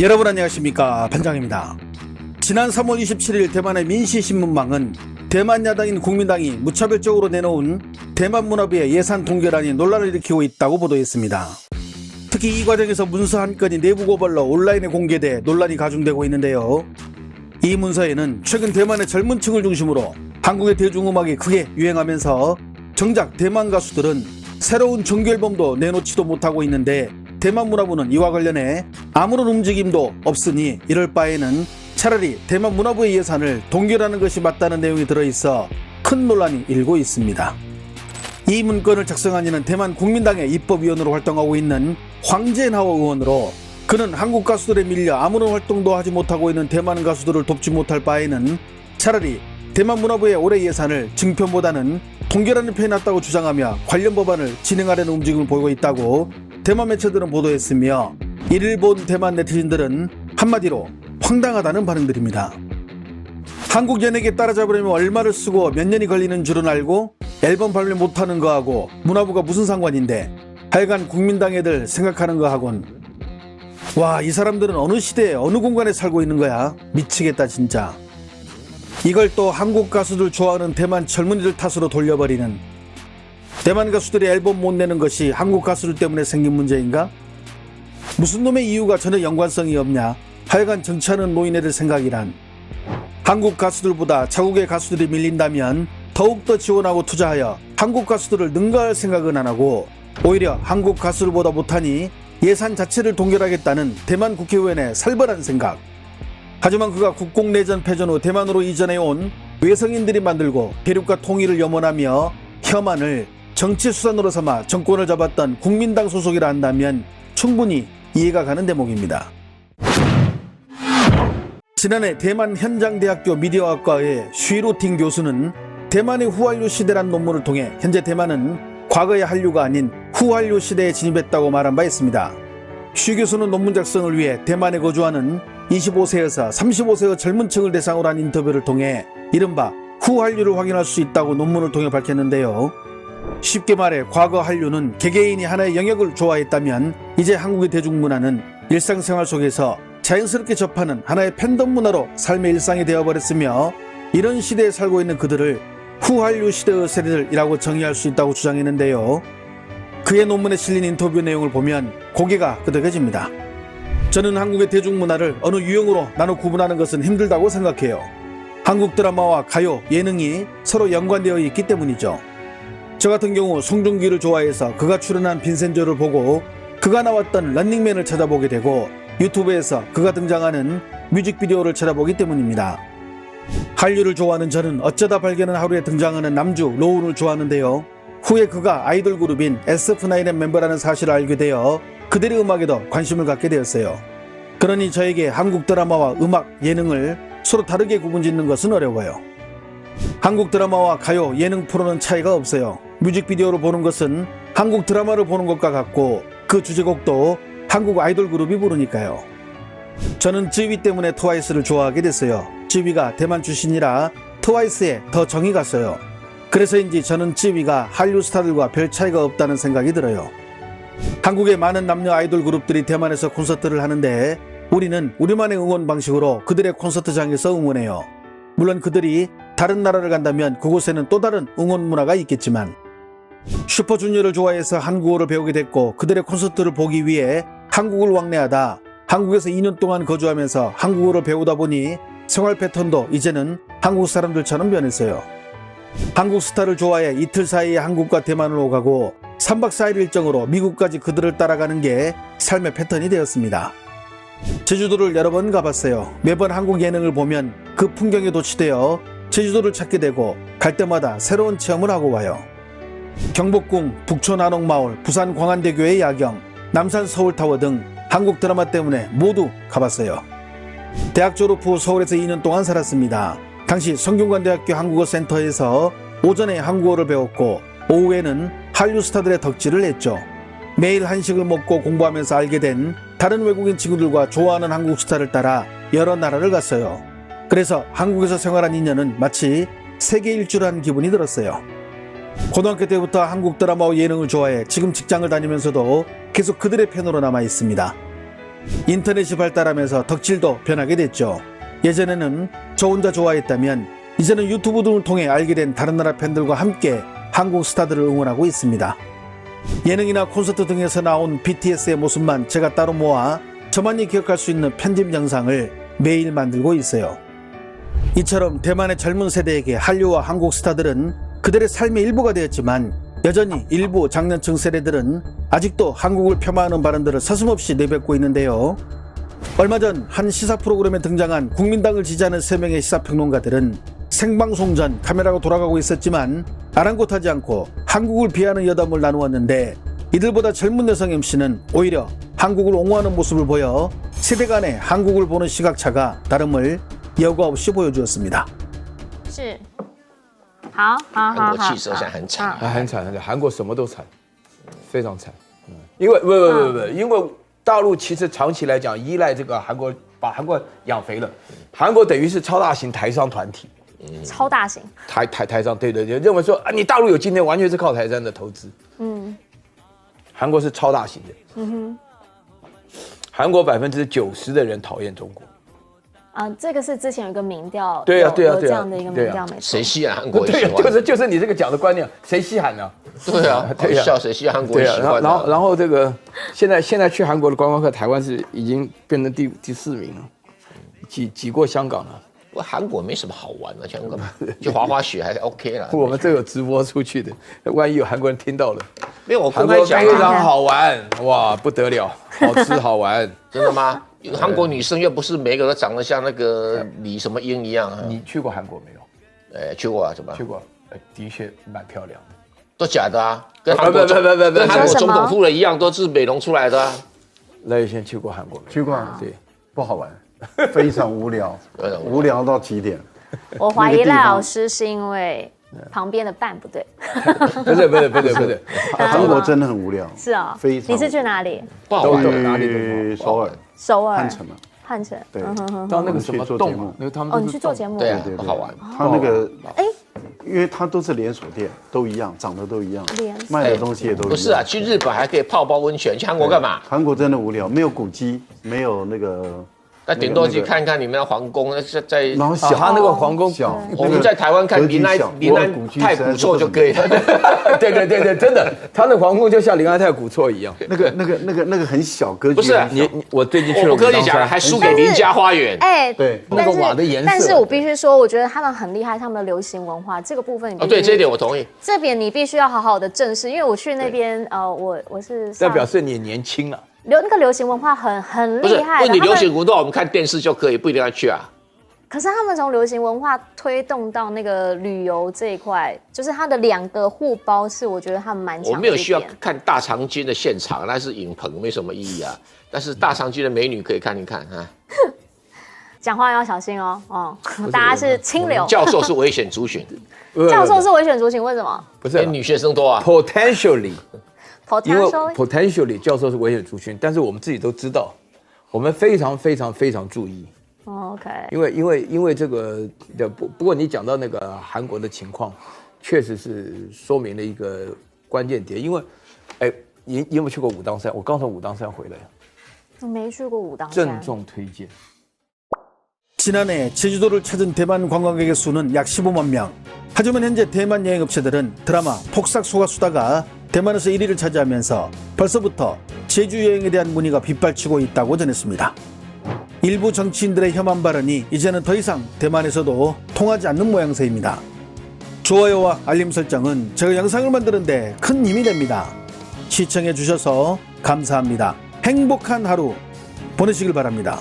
여러분 안녕하십니까, 반장입니다. 지난 3월 27일 대만의 민시신문망은 대만 야당인 국민당이 무차별적으로 내놓은 대만 문화부의 예산 동결안이 논란을 일으키고 있다고 보도했습니다. 특히 이 과정에서 문서 한 건이 내부 고발로 온라인에 공개돼 논란이 가중되고 있는데요. 이 문서에는 최근 대만의 젊은 층을 중심으로 한국의 대중음악이 크게 유행하면서 정작 대만 가수들은 새로운 정규 앨범도 내놓지도 못하고 있는데 대만 문화부는 이와 관련해 아무런 움직임도 없으니 이럴 바에는 차라리 대만 문화부의 예산을 동결하는 것이 맞다는 내용이 들어있어 큰 논란이 일고 있습니다. 이 문건을 작성한 이는 대만 국민당의 입법위원으로 활동하고 있는 황제나오 의원으로, 그는 한국 가수들에 밀려 아무런 활동도 하지 못하고 있는 대만 가수들을 돕지 못할 바에는 차라리 대만 문화부의 올해 예산을 증편보다는 동결하는 편이 낫다고 주장하며 관련 법안을 진행하려는 움직임을 보이고 있다고 대만 매체들은 보도했으며, 이를 본 대만 네티즌들은 한마디로 황당하다는 반응들입니다. 한국 연예계 따라잡으려면 얼마를 쓰고 몇 년이 걸리는 줄은 알고 앨범 발매 못하는 거하고 문화부가 무슨 상관인데, 하여간 국민당 애들 생각하는 거하곤. 와, 이 사람들은 어느 시대에 어느 공간에 살고 있는 거야. 미치겠다 진짜. 이걸 또 한국 가수들 좋아하는 대만 젊은이들 탓으로 돌려버리는, 대만 가수들이 앨범 못 내는 것이 한국 가수들 때문에 생긴 문제인가? 무슨 놈의 이유가 전혀 연관성이 없냐? 하여간 정치하는 노인애들 생각이란. 한국 가수들보다 자국의 가수들이 밀린다면 더욱더 지원하고 투자하여 한국 가수들을 능가할 생각은 안 하고 오히려 한국 가수들보다 못하니 예산 자체를 동결하겠다는 대만 국회의원의 살벌한 생각. 하지만 그가 국공내전 패전 후 대만으로 이전해온 외성인들이 만들고 대륙과 통일을 염원하며 혐한을 정치 수단으로 삼아 정권을 잡았던 국민당 소속이라 한다면 충분히 이해가 가는 대목입니다. 지난해 대만 현장대학교 미디어학과의 쉬루팅 교수는 대만의 후한류 시대란 논문을 통해 현재 대만은 과거의 한류가 아닌 후한류 시대에 진입했다고 말한 바 있습니다. 쉬 교수는 논문 작성을 위해 대만에 거주하는 25세에서 35세의 젊은 층을 대상으로 한 인터뷰를 통해 이른바 후한류를 확인할 수 있다고 논문을 통해 밝혔는데요. 쉽게 말해 과거 한류는 개개인이 하나의 영역을 좋아했다면 이제 한국의 대중문화는 일상생활 속에서 자연스럽게 접하는 하나의 팬덤 문화로 삶의 일상이 되어버렸으며, 이런 시대에 살고 있는 그들을 후한류 시대의 세대들이라고 정의할 수 있다고 주장했는데요. 그의 논문에 실린 인터뷰 내용을 보면 고개가 끄덕여집니다. 저는 한국의 대중문화를 어느 유형으로 나눠 구분하는 것은 힘들다고 생각해요. 한국 드라마와 가요, 예능이 서로 연관되어 있기 때문이죠. 저 같은 경우 송중기를 좋아해서 그가 출연한 빈센조를 보고 그가 나왔던 런닝맨을 찾아보게 되고 유튜브에서 그가 등장하는 뮤직비디오를 찾아보기 때문입니다. 한류를 좋아하는 저는 어쩌다 발견한 하루에 등장하는 남주 로운을 좋아하는데요. 후에 그가 아이돌 그룹인 SF9의 멤버라는 사실을 알게 되어 그들의 음악에도 관심을 갖게 되었어요. 그러니 저에게 한국 드라마와 음악, 예능을 서로 다르게 구분짓는 것은 어려워요. 한국 드라마와 가요, 예능 프로는 차이가 없어요. 뮤직비디오를 보는 것은 한국 드라마를 보는 것과 같고 그 주제곡도 한국 아이돌 그룹이 부르니까요. 저는 쯔위 때문에 트와이스를 좋아하게 됐어요. 쯔위가 대만 출신이라 트와이스에 더 정이 갔어요. 그래서인지 저는 쯔위가 한류 스타들과 별 차이가 없다는 생각이 들어요. 한국의 많은 남녀 아이돌 그룹들이 대만에서 콘서트를 하는데 우리는 우리만의 응원 방식으로 그들의 콘서트장에서 응원해요. 물론 그들이 다른 나라를 간다면 그곳에는 또 다른 응원 문화가 있겠지만, 슈퍼주니어를 좋아해서 한국어를 배우게 됐고 그들의 콘서트를 보기 위해 한국을 왕래하다 한국에서 2년 동안 거주하면서 한국어를 배우다 보니 생활 패턴도 이제는 한국 사람들처럼 변했어요. 한국 스타를 좋아해 이틀 사이에 한국과 대만을 오가고 3박 4일 일정으로 미국까지 그들을 따라가는 게 삶의 패턴이 되었습니다. 제주도를 여러 번 가봤어요. 매번 한국 예능을 보면 그 풍경에 도취되어 제주도를 찾게 되고 갈 때마다 새로운 체험을 하고 와요. 경복궁, 북촌 한옥마을, 부산 광안대교의 야경, 남산 서울타워 등 한국 드라마 때문에 모두 가봤어요. 대학 졸업 후 서울에서 2년 동안 살았습니다. 당시 성균관대학교 한국어센터에서 오전에 한국어를 배웠고 오후에는 한류 스타들의 덕질을 했죠. 매일 한식을 먹고 공부하면서 알게 된 다른 외국인 친구들과 좋아하는 한국 스타를 따라 여러 나라를 갔어요. 그래서 한국에서 생활한 2년은 마치 세계 일주를 기분이 들었어요. 고등학교 때부터 한국 드라마와 예능을 좋아해 지금 직장을 다니면서도 계속 그들의 팬으로 남아 있습니다. 인터넷이 발달하면서 덕질도 변하게 됐죠. 예전에는 저 혼자 좋아했다면 이제는 유튜브 등을 통해 알게 된 다른 나라 팬들과 함께 한국 스타들을 응원하고 있습니다. 예능이나 콘서트 등에서 나온 BTS의 모습만 제가 따로 모아 저만이 기억할 수 있는 편집 영상을 매일 만들고 있어요. 이처럼 대만의 젊은 세대에게 한류와 한국 스타들은 그들의 삶의 일부가 되었지만 여전히 일부 장년층 세대들은 아직도 한국을 폄하하는 발언들을 서슴없이 내뱉고 있는데요. 얼마 전 한 시사 프로그램에 등장한 국민당을 지지하는 3명의 시사평론가들은 생방송 전 카메라가 돌아가고 있었지만 아랑곳하지 않고 한국을 비하하는 여담을 나누었는데 이들보다 젊은 여성 MC는 오히려 한국을 옹호하는 모습을 보여 세대 간의 한국을 보는 시각차가 다름을 여과 없이 보여주었습니다. 是，好，好，好，韩国好，汽车现在很惨，很惨，很惨，韩国什么都惨，非常惨。因为不，因为大陆其实长期来讲依赖这个韩国，把韩国养肥了。韩国等于是超大型台商团体，超大型，台商，对，认为说啊，你大陆有今天完全是靠台商的投资。韩国是超大型的。韩国90%的人讨厌中国。这个是之前有一个民调，对啊有这样的一个民调，没错。谁稀罕韩国人对喜欢？就是你这个讲的观念，谁稀罕呢？对啊，对啊笑谁稀罕韩国对啊，人喜欢？然后这个现在去韩国的观光客，台湾是已经变成第4名了，挤过香港了。不过韩国没什么好玩的，香港就滑滑雪还是 OK 啦。我们这有直播出去的，万一有韩国人听到了，没有，我韩国公开讲非常好玩，哇，不得了，好吃好玩。真的吗？韩国女生又不是每个都长得像那个李什么英一样啊。你去过韩国没有？去过啊，怎么？去过，的确蛮漂亮的。都假的啊，跟韩国跟韩国总统夫人一样，都是美容出来的啊。赖宇先去过韩国没有？去过啊，对，不好玩，非常无聊，无聊到极点。我怀疑赖老师是因为旁边的伴不对。不是，韩国真的很无聊。是啊，非常。你是去哪里？不好玩。哪里都首尔。首尔。汉城嘛。汉城。对。到那个什么洞，那个他们你去做节目？对啊，不好玩。他那个，因为它都是连锁店，都一样，长得都一样，卖的东西也都一样。不是啊，去日本还可以泡温泉，去韩国干嘛？韩国真的无聊，没有古迹，没有那个。那顶多去看看你们的皇宫，在然后小，他那个皇宫小，我们在台湾看临安太古厝就可以了。对，真的，他的皇宫就像临安太古厝一样。那个很小格局。不是我最近去了，我跟你讲，还输给邻家花园。对，那个瓦的颜色。但是我必须说，我觉得他们很厉害，他们的流行文化这个部分，对这一点我同意。这边你必须要好好的正视，因为我去那边，我是代表示你年轻啊。那个流行文化很厉害的。问你流行文化，我们看电视就可以，不一定要去啊。可是他们从流行文化推动到那个旅游这一块，就是它的2个互包是我觉得他们蛮强的。我没有需要看大长今的现场，那是影棚，没什么意义啊。但是大长今的美女可以看一看啊。讲话要小心哦，大家是清流。教授是危险族群。教授是危险族群，为什么？不是女学生多啊。Potentially。因为 potentially potentially 教授是危险族群，但是我们自己都知道，我们非常注意。OK。因为这个的不过你讲到那个韩国的情况，确实是说明了一个关键点。因为，你有没有去过武当山？我刚从武当山回来。我没去过武当山。郑重推荐。 지난해 제주도를 찾은 대만 관광객의 수는 약 15만 명. 하지만 현재 대만 여행업체들은 드라마 폭삭 속았수다가 대만에서 1위를 차지하면서 벌써부터 제주 여행에 대한 문의가 빗발치고 있다고 전했습니다. 일부 정치인들의 혐한 발언이 이제는 더 이상 대만에서도 통하지 않는 모양새입니다. 좋아요와 알림 설정은 제가 영상을 만드는데 큰 힘이 됩니다. 시청해 주셔서 감사합니다. 행복한 하루 보내시길 바랍니다.